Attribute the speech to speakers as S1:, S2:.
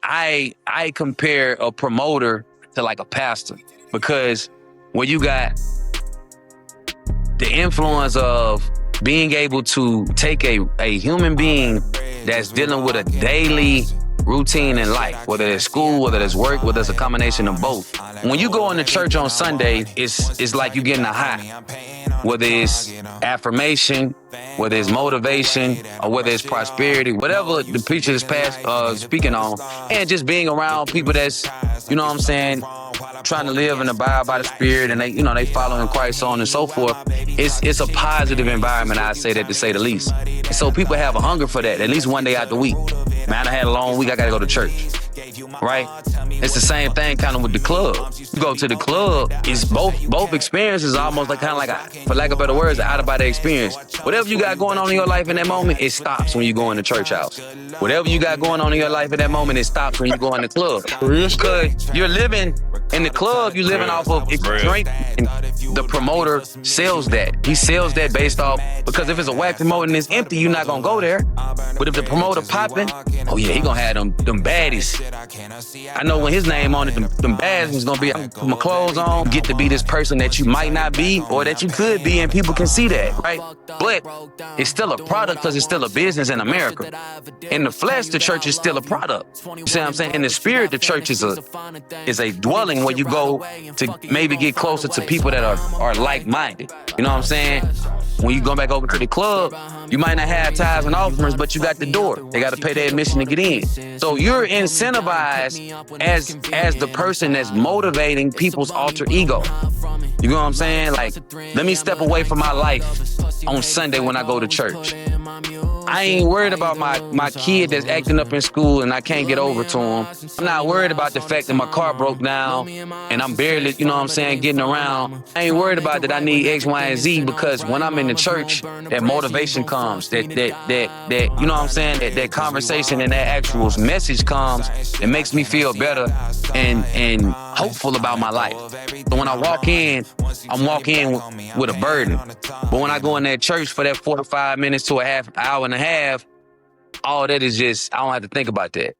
S1: I compare a promoter to like a pastor, because when you got the influence of being able to take a human being that's dealing with a daily routine in life, whether it's school, whether it's work, whether it's a combination of both. When you go into church on Sunday, it's like you're getting a high, whether it's affirmation, whether it's motivation, or whether it's prosperity, whatever the preacher is speaking on, and just being around people that's, you know what I'm saying, trying to live and abide by the Spirit, and they following Christ, so on and so forth. It's a positive environment, I say that, to say the least. And so people have a hunger for that, at least one day out the week. Man, I had a long week, I gotta go to church, right? It's the same thing kind of with the club. You go to the club, it's both experiences, almost like kind of like, for lack of better words, out of body experience. Whatever you got going on in your life in that moment, it stops when you go in the church house. Whatever you got going on in your life in that moment, it stops when you go in the club. Because you're living in the club, you're living off of, if you drink, and the promoter sells that. He sells that based off, because if it's a whack promoter and it's empty, you're not gonna go there. But if the promoter popping, oh yeah, he gonna have them baddies. I know when his name on it, them baddies is gonna be, put my clothes on, get to be this person that you might not be, or that you could be, and people can see that, right? But it's still a product, because it's still a business in America. In the flesh, the church is still a product. You see what I'm saying? In the spirit, the church is a dwelling where you go to maybe get closer to people that are like-minded. You know what I'm saying? When you go back over to the club, you might not have tithes and offerings, but you got the door. They got to pay their admission to get in. So you're incentivized as the person that's motivating people's alter ego. You know what I'm saying? Like, let me step away from my life on Sunday when I go to church. I ain't worried about my kid that's acting up in school and I can't get over to him. I'm not worried about the fact that my car broke down and I'm barely, you know what I'm saying, getting around. I ain't worried about that I need X, Y, and Z, because when I'm in the church, that motivation comes, that you know what I'm saying, that conversation and that actual message comes, it makes me feel better and hopeful about my life. So when I walk in, I'm walking with a burden. But when I go in that church for that 45 minutes to a half hour and a half, all that is just, I don't have to think about that.